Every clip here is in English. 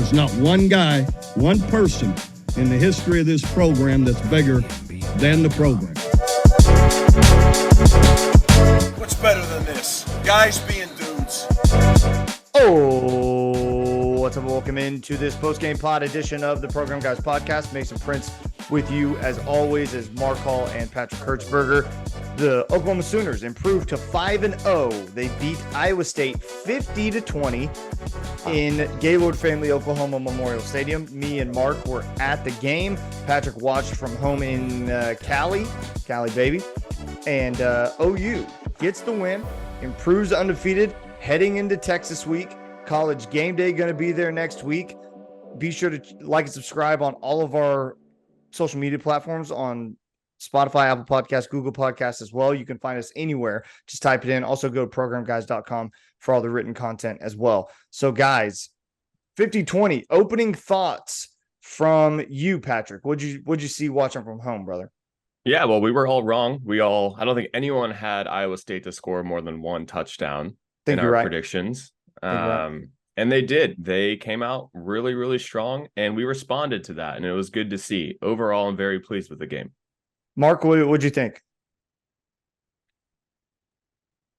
There's not one guy, one person in the history of this program that's bigger than the program. What's better than this? Guys being dudes. Oh, what's up? Welcome into this postgame pod edition of the Program Guys podcast. Mason Prince with you as always as Mark Hall and Patrick Hertzberger. The Oklahoma Sooners improved to 5-0. They beat Iowa State 50-20 in Gaylord Family Oklahoma Memorial Stadium. Me and Mark were at the game. Patrick watched from home in Cali baby. And OU gets the win, improves undefeated, heading into Texas week. College game day going to be there next week. Be sure to like and subscribe on all of our social media platforms on Spotify, Apple Podcasts, Google Podcasts as well. You can find us anywhere. Just type it in. Also go to programguys.com for all the written content as well. So guys, 50-20, opening thoughts from you, Patrick. What'd you see watching from home, brother? Yeah, well, we were all wrong. I don't think anyone had Iowa State to score more than one touchdown in our predictions. And they did. They came out really, really strong, and we responded to that, and it was good to see. Overall, I'm very pleased with the game. Mark, what'd you think?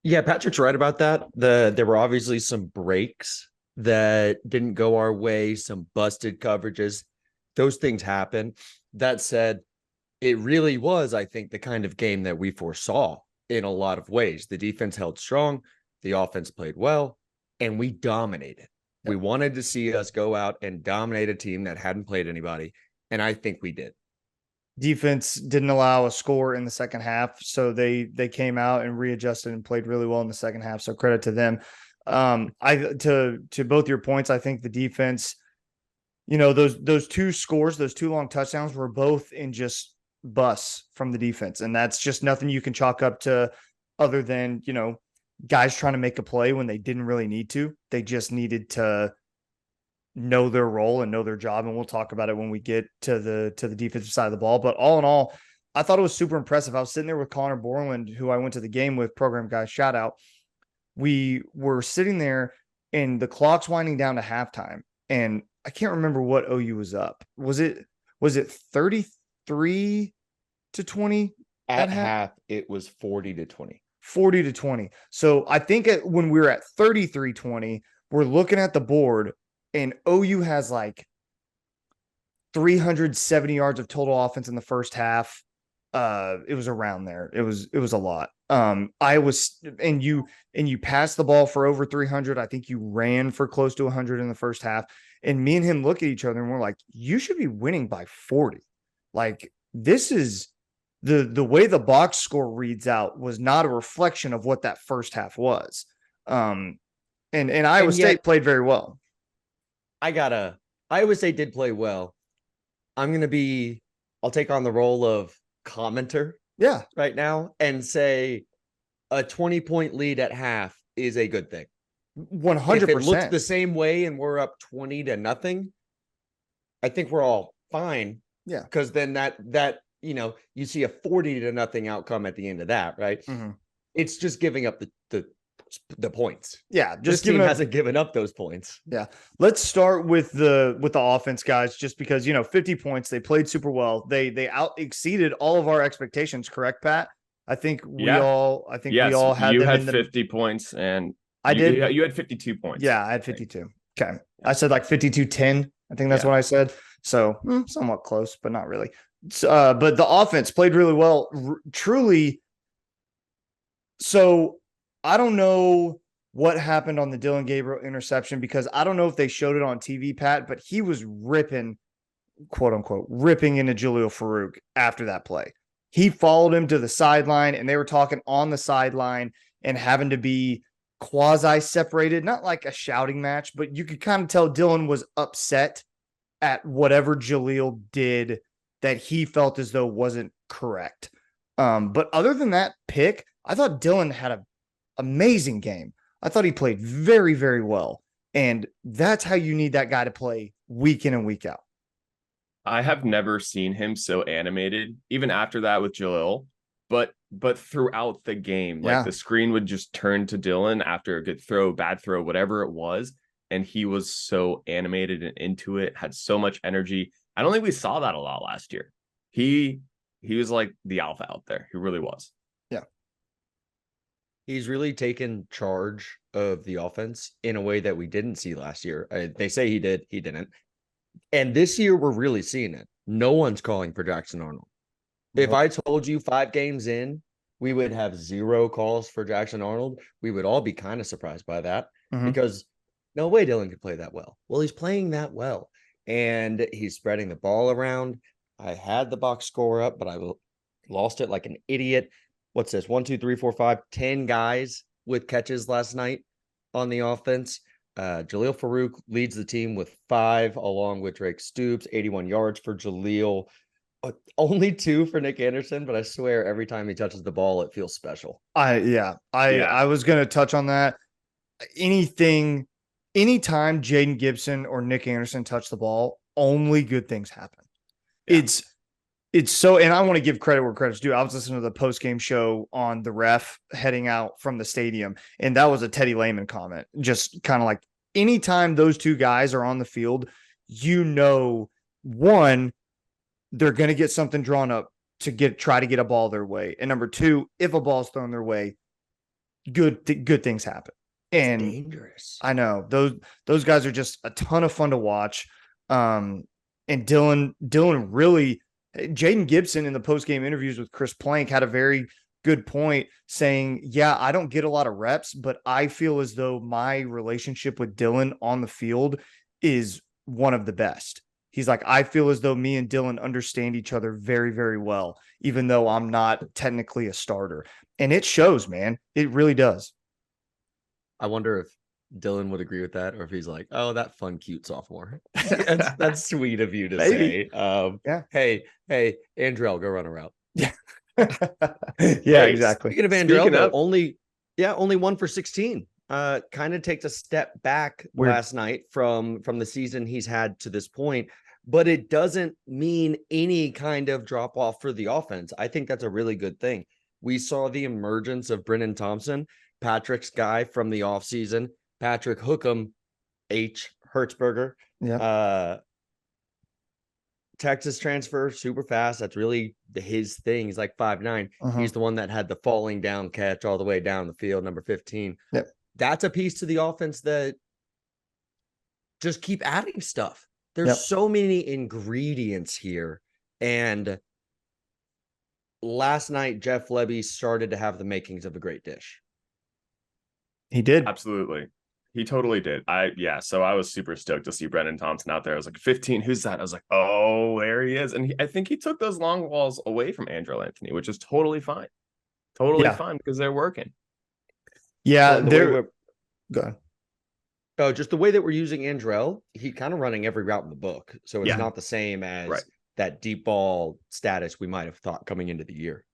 Yeah, Patrick's right about that. There were obviously some breaks that didn't go our way, some busted coverages. Those things happen. That said, it really was, I think, the kind of game that we foresaw in a lot of ways. The defense held strong, the offense played well, and we dominated. We wanted to see us go out and dominate a team that hadn't played anybody, and I think we did. Defense didn't allow a score in the second half, so they came out and readjusted and played really well in the second half. So credit to them. To both your points, I think the defense, those two scores, those two long touchdowns were both in just busts from the defense, and that's just nothing you can chalk up to other than guys trying to make a play when they didn't really need to. They just needed to know their role and know their job. And we'll talk about it when we get to the defensive side of the ball. But all in all, I thought it was super impressive. I was sitting there with Connor Borland, who I went to the game with, Program Guys, shout out. We were sitting there and the clock's winding down to halftime. And I can't remember what OU was up. Was it 33-20 at half? It was 40-20. 40-20. So I think when we were at 33-20, we're looking at the board and OU has like 370 yards of total offense in the first half. It was around there. It was a lot. You passed the ball for over 300. I think you ran for close to 100 in the first half. And me and him look at each other and we're like, you should be winning by 40. Like, this is the way the box score reads out was not a reflection of what that first half was. And Iowa State played very well. Iowa State did play well. I'll take on the role of commenter right now and say a 20-point lead at half is a good thing. 100%. If it looks the same way and we're up 20-0, I think we're all fine. Yeah. Because then that you see a 40-0 outcome at the end of that, right? Mm-hmm. It's just giving up the points. Yeah, this team hasn't given up those points. Yeah. Let's start with the offense, guys, just because 50 points, they played super well. They out exceeded all of our expectations, correct, Pat? I think we all had you them had in the 50 points and I did. You had 52 points. Yeah, I had 52. Okay. I said like 52-10. I think that's what I said. So somewhat close, but not really. But the offense played really well, truly. So I don't know what happened on the Dylan Gabriel interception because I don't know if they showed it on TV, Pat, but he was ripping, quote unquote, ripping into Jaleel Farouk after that play. He followed him to the sideline and they were talking on the sideline and having to be quasi separated, not like a shouting match, but you could kind of tell Dylan was upset at whatever Jaleel did that he felt as though wasn't correct. But other than that pick, I thought Dylan had an amazing game. I thought he played very, very well. And that's how you need that guy to play week in and week out. I have never seen him so animated, even after that with Jalil, but throughout the game, like the screen would just turn to Dylan after a good throw, bad throw, whatever it was. and he was so animated and into it, had so much energy. I don't think we saw that a lot last year. He was like the alpha out there. He really was. Yeah. He's really taken charge of the offense in a way that we didn't see last year. They say he did, he didn't. And this year we're really seeing it. No one's calling for Jackson Arnold. If I told you 5 games in, we would have 0 calls for Jackson Arnold, we would all be kind of surprised by that because no way Dylan could play that well. Well, he's playing that well, and he's spreading the ball around. I had the box score up, but I lost it like an idiot. What's this? 1, 2, 3, 4, 5, 10 guys with catches last night on the offense. Jaleel Farouk leads the team with 5, along with Drake Stoops, 81 yards for Jaleel. Only 2 for Nick Anderson, but I swear every time he touches the ball, it feels special. I was going to touch on that. Anytime Jaden Gibson or Nick Anderson touch the ball, only good things happen. Yeah. It's so, and I want to give credit where credit's due. I was listening to the post-game show on the ref heading out from the stadium, and that was a Teddy Lehman comment. Just kind of like, anytime those 2 guys are on the field, one, they're going to get something drawn up to try to get a ball their way. And number 2, if a ball's thrown their way, good things happen. And it's dangerous. I know those guys are just a ton of fun to watch. And Dylan really, Jaden Gibson in the post-game interviews with Chris Plank had a very good point saying, yeah, I don't get a lot of reps, but I feel as though my relationship with Dylan on the field is one of the best. He's like, I feel as though me and Dylan understand each other very, very well, even though I'm not technically a starter. And it shows, man. It really does. I wonder if Dylan would agree with that, or if he's like, oh, that fun, cute sophomore. that's sweet of you to say. Yeah. Hey, Andrell, go run a route. Yeah. Yeah, exactly. Speaking of Andrell, only 1 for 16. Kind of takes a step back last night from the season he's had to this point, but it doesn't mean any kind of drop off for the offense. I think that's a really good thing. We saw the emergence of Brennan Thompson, Patrick's guy from the offseason. Patrick Hookham, Hertzberger. Yeah. Texas transfer, super fast. That's really his thing. He's like 5'9". He's the one that had the falling down catch all the way down the field, number 15. Yep. That's a piece to the offense that just keep adding stuff. There's so many ingredients here. And last night, Jeff Lebby started to have the makings of a great dish. He did. Absolutely. He totally did. So I was super stoked to see Brennan Thompson out there. I was like, 15, who's that? I was like, oh, there he is. And I think he took those long balls away from Andrell Anthony, which is totally fine. Totally fine because they're working. Yeah, go ahead. Oh, just the way that we're using Andrell, he kind of running every route in the book. So it's not the same as that deep ball status we might have thought coming into the year.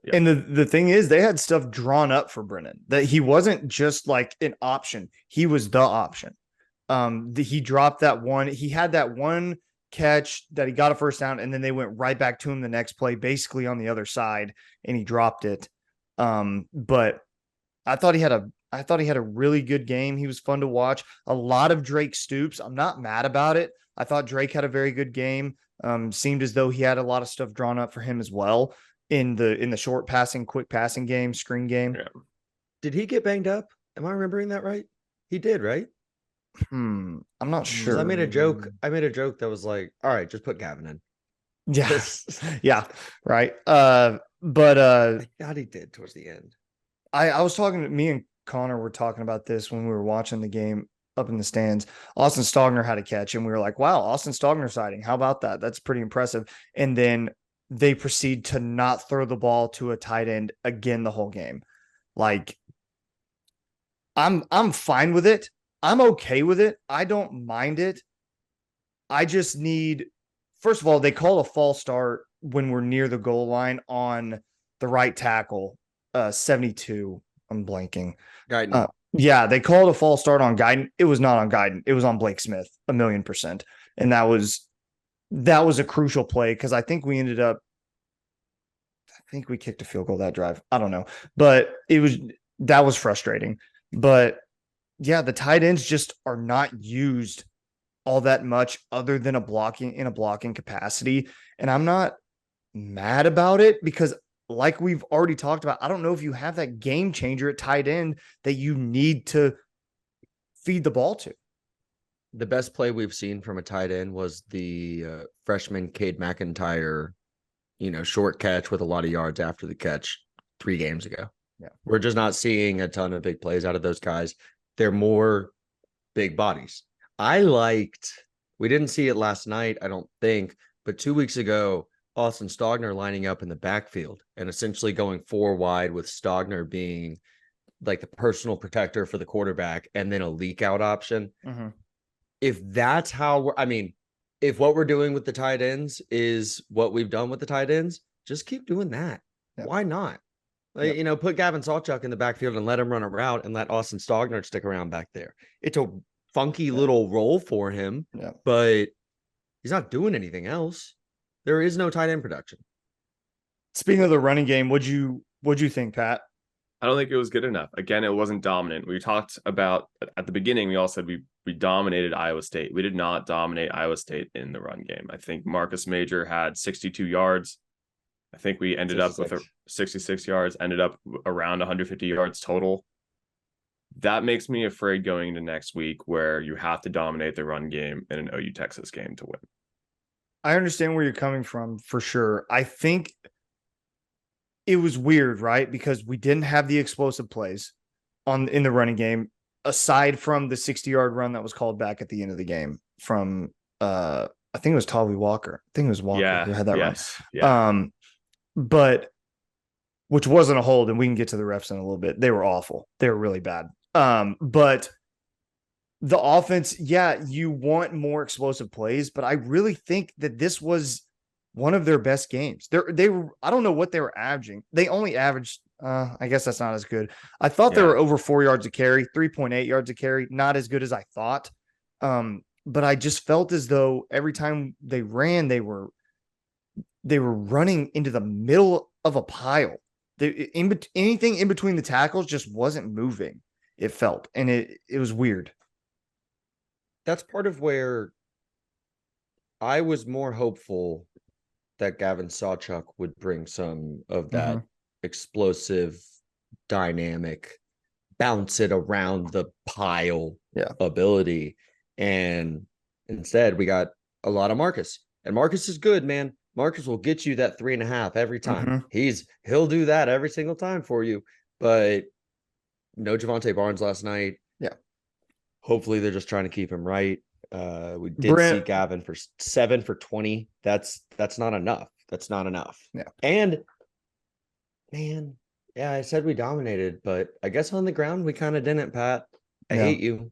Yeah. And the thing is, they had stuff drawn up for Brennan, that he wasn't just like an option. He was the option. He dropped that one. He had that one catch that he got a first down, and then they went right back to him the next play, basically on the other side, and he dropped it. But I thought he had a really good game. He was fun to watch. A lot of Drake Stoops. I'm not mad about it. I thought Drake had a very good game. Seemed as though he had a lot of stuff drawn up for him as well in the short passing, quick passing game, screen game. Yeah. Did he get banged up? Am I remembering that right? He did, right? I'm not sure. I made a joke that was like, all right, just put Gavin in. Yeah. Yeah. Right. But I thought he did towards the end. I was talking to me and Connor were talking about this when we were watching the game up in the stands. Austin Stogner had a catch, and we were like, wow, Austin Stogner sighting. How about that? That's pretty impressive. And then they proceed to not throw the ball to a tight end again the whole game. Like, I'm fine with it. I'm okay with it. I don't mind it. I just need, first of all, they call a false start when we're near the goal line on the right tackle, 72. I'm blanking. Guyton. Yeah, they called a false start on Guyton. It was not on Guyton. It was on Blake Smith, 1,000,000%. And that was a crucial play because I think we kicked a field goal that drive. I don't know. But that was frustrating. But yeah, the tight ends just are not used all that much other than a blocking capacity. And I'm not mad about it because like we've already talked about, I don't know if you have that game changer at tight end that you need to feed the ball to. The best play we've seen from a tight end was the freshman Cade McIntyre, short catch with a lot of yards after the catch 3 games ago. Yeah. We're just not seeing a ton of big plays out of those guys. They're more big bodies. We didn't see it last night, I don't think, but 2 weeks ago, Austin Stogner lining up in the backfield and essentially going 4 wide with Stogner being like the personal protector for the quarterback and then a leak out option. Mm-hmm. If that's how if what we're doing with the tight ends is what we've done with the tight ends, just keep doing that. Yep. Why not? Put Gavin Sawchuk in the backfield and let him run a route and let Austin Stogner stick around back there. It's a funky little role for him, but he's not doing anything else. There is no tight end production. Speaking of the running game, what'd you think, Pat? I don't think it was good enough. Again, it wasn't dominant. We talked about at the beginning, we all said we dominated Iowa State. We did not dominate Iowa State in the run game. I think Marcus Major had 62 yards. I think we ended 66. Up with 66 yards, ended up around 150 yards total. That makes me afraid going into next week where you have to dominate the run game in an OU Texas game to win. I understand where you're coming from for sure. I think it was weird, right? Because we didn't have the explosive plays in the running game, aside from the 60-yard run that was called back at the end of the game from I think it was Tolly Walker. I think it was Walker who had that run. Yeah. But which wasn't a hold, and we can get to the refs in a little bit. They were awful. They were really bad. But the offense, you want more explosive plays, but I really think that this was one of their best games. They were, I don't know what they were averaging. They only averaged, I guess that's not as good. I thought they were over 4 yards a carry, 3.8 yards a carry. Not as good as I thought. But I just felt as though every time they ran, they were running into the middle of a pile. Anything in between the tackles just wasn't moving. It felt, and it was weird. That's part of where I was more hopeful that Gavin Sawchuk would bring some of that explosive, dynamic, bounce it around the pile ability. And instead, we got a lot of Marcus. And Marcus is good, man. Marcus will get you that 3.5 every time. He'll do that every single time for you. But no Javonte Barnes last night. Yeah. Hopefully they're just trying to keep him right. We did see Gavin for 7 for 20. That's not enough. That's not enough. Yeah. And man, I said we dominated, but I guess on the ground we kind of didn't, Pat. I hate you.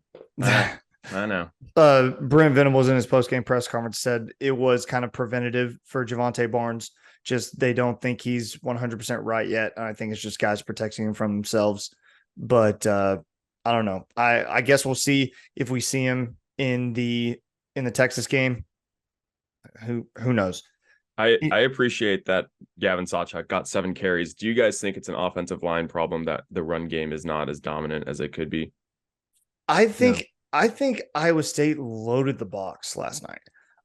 I know. Brent Venables in his post-game press conference said it was kind of preventative for Javonte Barnes. Just they don't think he's 100% right yet. And I think it's just guys protecting him from themselves. But I don't know. I guess we'll see if we see him in the Texas game. Who knows? I appreciate that Gavin Sawchuk got 7 carries. Do you guys think it's an offensive line problem that the run game is not as dominant as it could be? I think Iowa State loaded the box last night.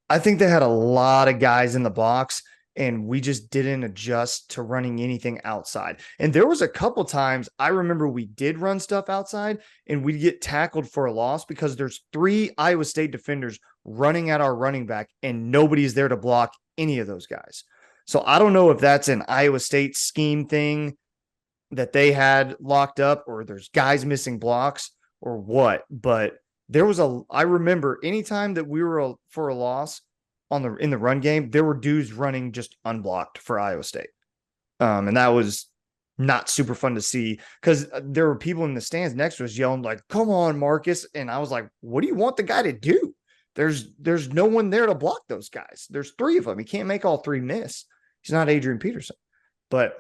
I think they had a lot of guys in the box, and we just didn't adjust to running anything outside. And there was a couple times I remember we did run stuff outside, and we'd get tackled for a loss because there's 3 Iowa State defenders running at our running back, and nobody's there to block any of those guys. So I don't know if that's an Iowa State scheme thing that they had locked up, or there's guys missing blocks or what, but I remember anytime that we were for a loss in the run game, there were dudes running just unblocked for Iowa State. And that was not super fun to see because there were people in the stands next to us yelling like, "Come on, Marcus." And I was like, what do you want the guy to do? There's no one there to block those guys. There's 3 of them. He can't make all 3 miss. He's not Adrian Peterson. But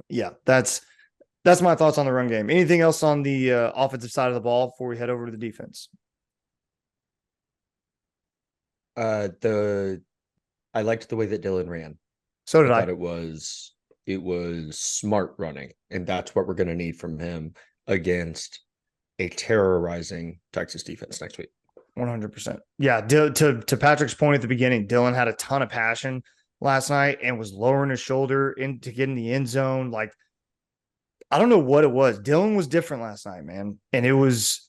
yeah, that's my thoughts on the run game. Anything else on the offensive side of the ball before we head over to the defense? I liked the way that Dylan ran. So did I. Thought it was smart running, and that's what we're going to need from him against a terrorizing Texas defense next week. 100%. Yeah. To Patrick's point at the beginning, Dylan had a ton of passion last night and was lowering his shoulder to get in the end zone. Like, I don't know what it was. Dylan was different last night, man. And it was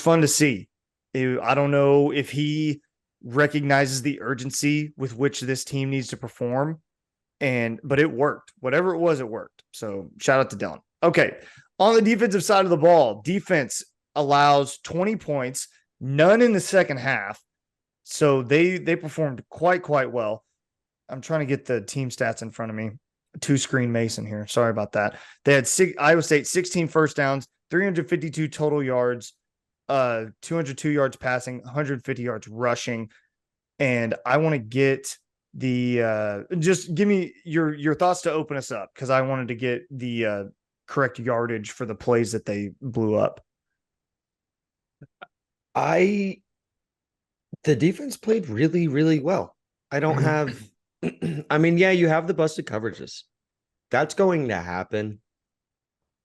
fun to see. I don't know if he recognizes the urgency with which this team needs to perform. But it worked. Whatever it was, it worked. So shout out to Dylan. Okay. On the defensive side of the ball, defense allows 20 points, none in the second half. So they performed quite well. I'm trying to get the team stats in front of me. Two-screen Mason here. Sorry about that. They had Iowa State 16 first downs, 352 total yards, 202 yards passing, 150 yards rushing. And I want to get just give me your thoughts to open us up, because I wanted to get the correct yardage for the plays that they blew up. The defense played really well. I don't have I mean, yeah, you have the busted coverages. That's going to happen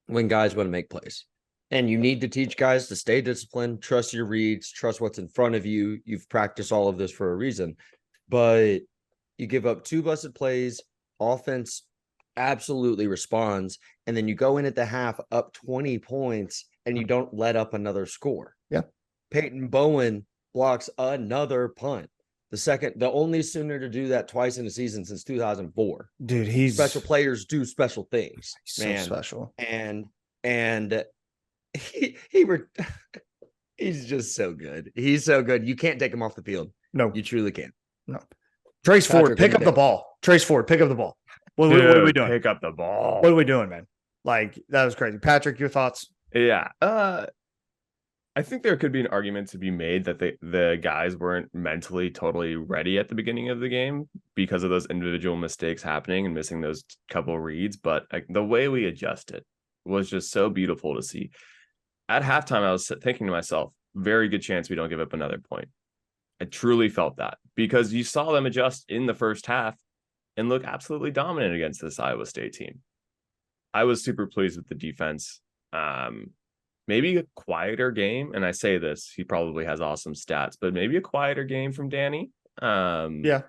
when guys want to make plays. And you need to teach guys to stay disciplined, trust your reads, trust what's in front of you. You've practiced all of this for a reason. But you give up 2 busted plays, offense absolutely responds, and then you go in at the half up 20 points and you don't let up another score. Yeah. Peyton Bowen blocks another punt. The only Sooner to do that twice in a season since 2004. Dude, special players do special things. Man. So special. And he's just so good. He's so good. You can't take him off the field. No, you truly can't. No. Trace Ford, pick up the ball. Trace Ford, pick up the ball. What are we doing? Pick up the ball. What are we doing, man? Like, that was crazy. Patrick, your thoughts? Yeah. I think there could be an argument to be made that the guys weren't mentally totally ready at the beginning of the game because of those individual mistakes happening and missing those couple reads. But the way we adjusted was just so beautiful to see. At halftime, I was thinking to myself, very good chance we don't give up another point. I truly felt that, because you saw them adjust in the first half and look absolutely dominant against this Iowa State team. I was super pleased with the defense. Maybe a quieter game. And I say this, he probably has awesome stats, but maybe a quieter game from Danny. Yeah.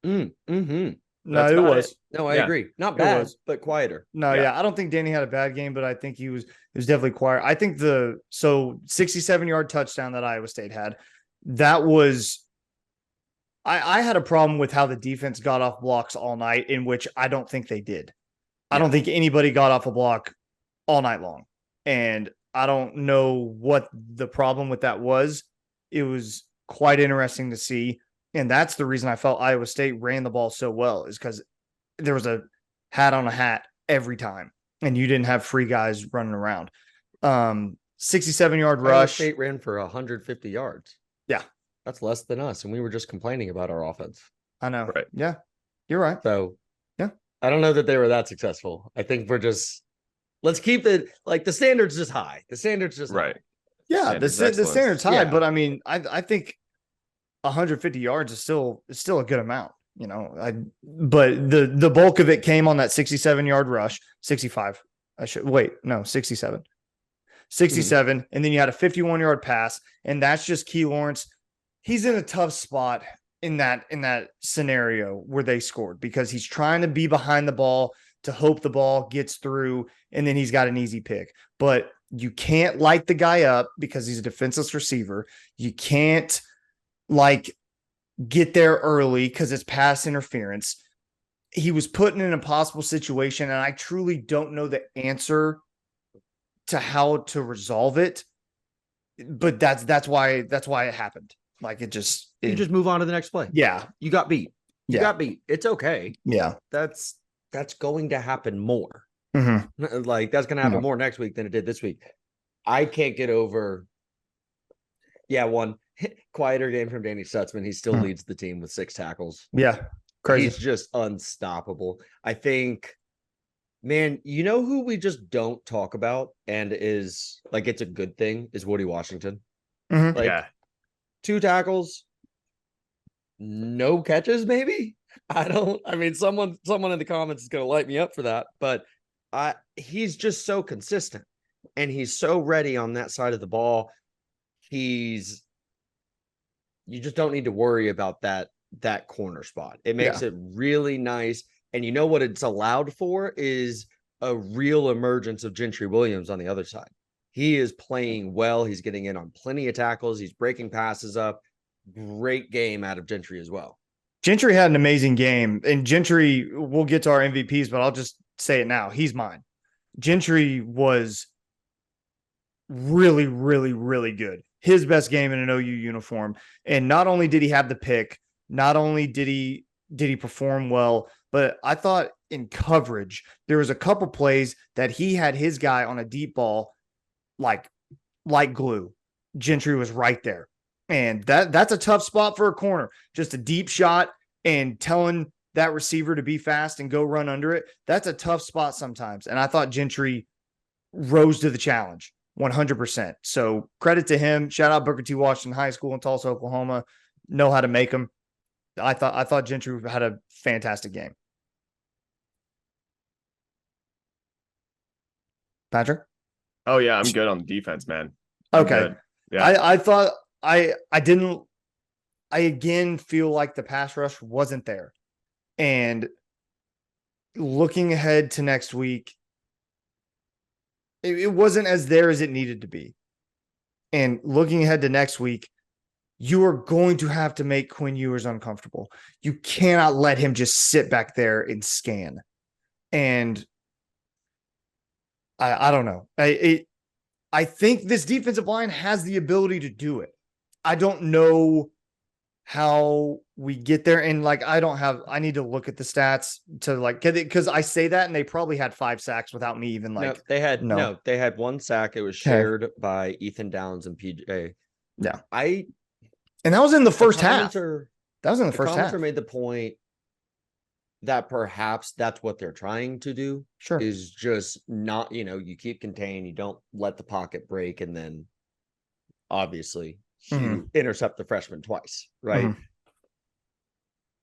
Mm-hmm. No, it was. No, I agree. Not bad, but quieter. No, yeah. I don't think Danny had a bad game, but I think he was definitely quiet. I think 67-yard touchdown that Iowa State had, that was, I had a problem with how the defense got off blocks all night, in which I don't think they did. Yeah. I don't think anybody got off a block all night long. And I don't know what the problem with that was. It was quite interesting to see. And that's the reason I felt Iowa State ran the ball so well, is because there was a hat on a hat every time, and you didn't have free guys running around. 67-yard rush. Iowa State ran for 150 yards. Yeah. That's less than us. And we were just complaining about our offense. I know. Right. Yeah. You're right. So, yeah. I don't know that they were that successful. I think we're just, let's keep it, like, the standard's just high. The standard's just right. High. Yeah. The standard's high, but I mean, I think 150 yards is still a good amount, you know. But the bulk of it came on that 67-yard rush, 65. 67. 67, and then you had a 51-yard pass, and that's just Key Lawrence. He's in a tough spot in that scenario where they scored, because he's trying to be behind the ball to hope the ball gets through, and then he's got an easy pick. But you can't light the guy up because he's a defenseless receiver. You can't get there early because it's pass interference. He was put in an impossible situation, and I truly don't know the answer to how to resolve it. But that's why it happened. Like, you just move on to the next play. Yeah. You got beat. You got beat. It's okay. Yeah. That's going to happen more. Mm-hmm. Like, that's going to happen more next week than it did this week. I can't get over. Yeah. One quieter game from Danny Stutzman. He still leads the team with 6 tackles. Yeah. Crazy. He's just unstoppable. I think, man, you know who we just don't talk about and is like, it's a good thing, is Woody Washington. Mm-hmm. Like, 2 tackles, no catches, maybe. I mean, someone in the comments is going to light me up for that, but he's just so consistent. And he's so ready on that side of the ball. You just don't need to worry about that corner spot. It makes it really nice. And you know what it's allowed for is a real emergence of Gentry Williams on the other side. He is playing well. He's getting in on plenty of tackles. He's breaking passes up. Great game out of Gentry as well. Gentry had an amazing game. And Gentry, we'll get to our MVPs, but I'll just say it now. He's mine. Gentry was really, really, really good. His best game in an OU uniform. And not only did he have the pick, not only did he perform well, but I thought in coverage, there was a couple plays that he had his guy on a deep ball like glue. Gentry was right there. And that's a tough spot for a corner. Just a deep shot and telling that receiver to be fast and go run under it. That's a tough spot sometimes. And I thought Gentry rose to the challenge 100%. So credit to him. Shout out Booker T. Washington High School in Tulsa, Oklahoma. Know how to make them. I thought Gentry had a fantastic game. Patrick? Oh yeah, I'm good on the defense, man. Okay. Yeah. I thought I again feel like the pass rush wasn't there. And looking ahead to next week, it wasn't as there as it needed to be. And looking ahead to next week, you are going to have to make Quinn Ewers uncomfortable. You cannot let him just sit back there and scan. And I don't know. I think this defensive line has the ability to do it. I don't know how we get there. And I need to look at the stats to because I say that and they probably had 5 sacks without me even they had 1 sack. It was shared by Ethan Downs and PJ. Yeah. And that was in the first half. That was in the first half. The commenter made the point that perhaps that's what they're trying to do. Sure. Is just not, you keep contained, you don't let the pocket break, and then obviously you intercept the freshman twice, right? Mm-hmm.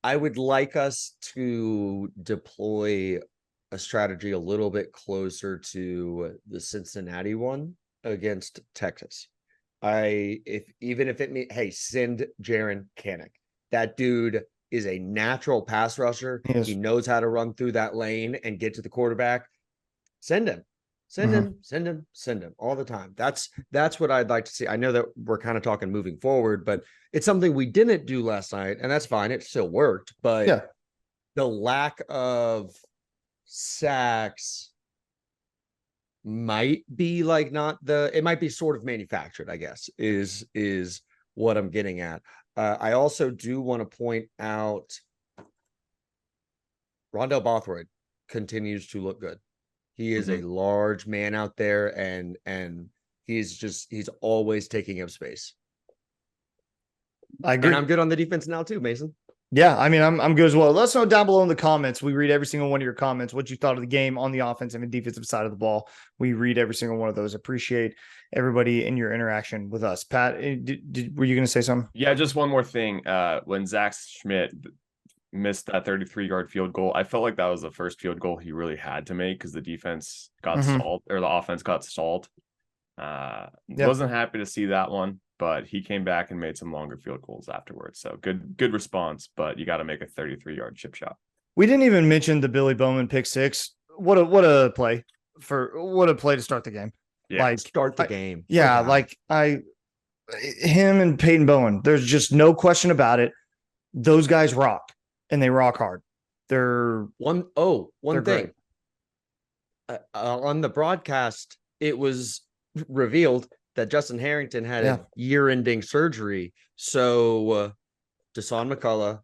I would like us to deploy a strategy a little bit closer to the Cincinnati one against Texas. Send Jaron Kanak. That dude is a natural pass rusher. He knows how to run through that lane and get to the quarterback. Send him all the time. That's what I'd like to see. I know that we're kind of talking moving forward, but it's something we didn't do last night, and that's fine. It still worked, but the lack of sacks might be it might be sort of manufactured, I guess, is what I'm getting at. I also do want to point out Rondell Bothroyd continues to look good. He is a large man out there, and he's always taking up space. I agree. And I'm good on the defense now too, Mason. Yeah, I mean, I'm good as well. Let us know down below in the comments. We read every single one of your comments, what you thought of the game on the offensive and defensive side of the ball. We read every single one of those. Appreciate everybody in your interaction with us. Pat, were you going to say something? Yeah, just one more thing. When Zach Schmidt missed that 33-yard field goal, I felt like that was the first field goal he really had to make because the defense got stalled, or the offense got stalled. Wasn't happy to see that one, but he came back and made some longer field goals afterwards. So good response, but you got to make a 33-yard chip shot. We didn't even mention the Billy Bowman pick six. What a play to start the game. Yeah, start the game. Yeah, him and Peyton Bowen, there's just no question about it. Those guys rock, and they rock hard. They're one thing. On the broadcast, it was revealed that Justin Harrington had a year-ending surgery. So Deshaun McCullough,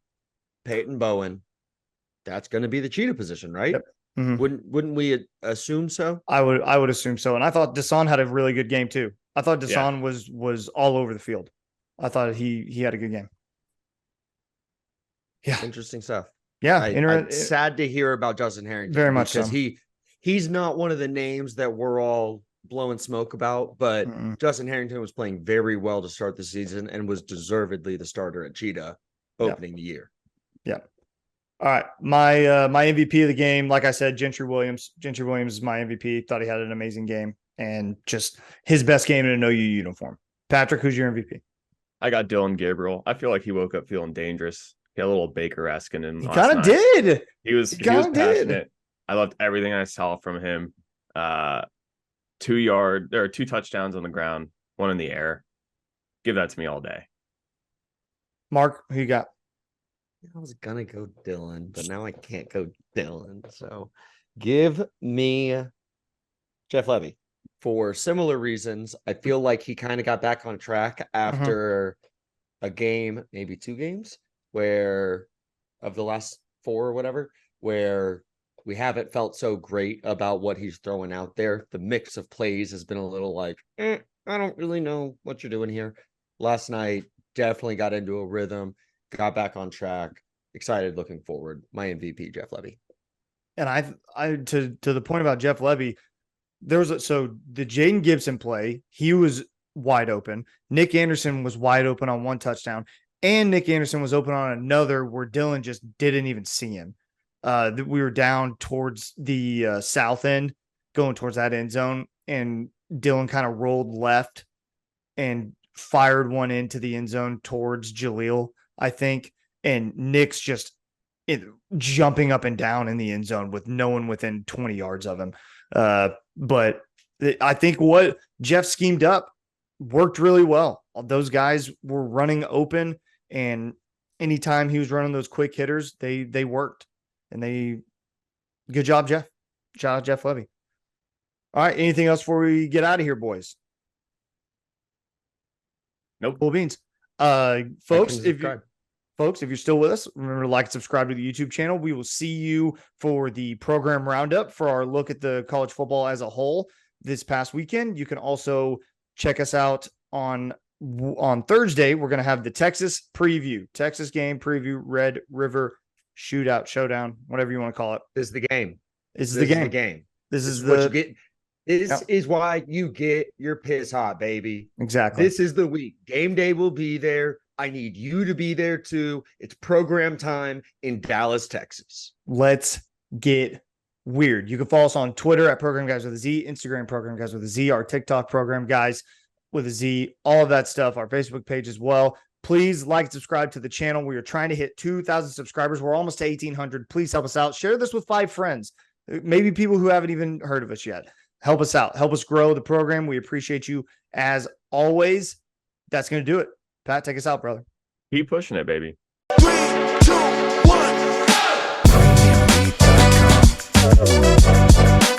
Peyton Bowen, that's going to be the cheetah position, right? Yep. Mm-hmm. Wouldn't we assume so? I would assume so. And I thought Deshaun had a really good game too. I thought Deshaun was all over the field. I thought he had a good game. Yeah. Interesting stuff. Yeah. I'm sad to hear about Justin Harrington. Very much because so. He's not one of the names that we're all blowing smoke about, but Justin Harrington was playing very well to start the season and was deservedly the starter at Cheetah opening the year. Yeah. All right. My MVP of the game, like I said, Gentry Williams. Gentry Williams is my MVP. Thought he had an amazing game. and just his best game in an OU uniform. Patrick, who's your MVP? I got Dylan Gabriel. I feel like he woke up feeling dangerous. He had a little Baker-esque in him. He kind of did. He was passionate. I loved everything I saw from him. 2 touchdowns on the ground, 1 in the air. Give that to me all day. Mark, who you got? I was gonna go Dylan, but now I can't go Dylan. So give me Jeff Levy for similar reasons. I feel like he kind of got back on track after a game, maybe 2 games, where of the last 4 or whatever, where we haven't felt so great about what he's throwing out there. The mix of plays has been a little like, I don't really know what you're doing here. Last night, definitely got into a rhythm, got back on track. Excited looking forward. My MVP, Jeff Levy. And I to the point about Jeff Levy, so the Jaden Gibson play, he was wide open. Nick Anderson was wide open on 1 touchdown, and Nick Anderson was open on another where Dylan just didn't even see him. We were down towards the south end, going towards that end zone, and Dylan kind of rolled left and fired one into the end zone towards Jaleel, I think. And Nick's just jumping up and down in the end zone with no one within 20 yards of him. But I think what Jeff schemed up worked really well. Those guys were running open, and anytime he was running those quick hitters, they worked. And good job, Jeff. Shout out Jeff Levy. All right. Anything else before we get out of here, boys? Nope. Cool beans. Folks, if you're still with us, remember to like and subscribe to the YouTube channel. We will see you for the program roundup for our look at the college football as a whole this past weekend. You can also check us out on Thursday. We're going to have the Texas game preview, Red River showdown, whatever you want to call it. This is the game. This is the game. This is what you get. This is why you get your piss hot, baby. Exactly. This is the week. Game day will be there. I need you to be there too. It's program time in Dallas, Texas. Let's get weird. You can follow us on Twitter at Program Guys with a Z, Instagram Program Guys with a Z, our TikTok Program Guys with a Z, all of that stuff, our Facebook page as well. Please like and subscribe to the channel. We are trying to hit 2,000 subscribers. We're almost to 1,800. Please help us out. Share this with 5 friends, maybe people who haven't even heard of us yet. Help us out. Help us grow the program. We appreciate you as always. That's going to do it. Pat, take us out, brother. Keep pushing it, baby. 3, 2, 1.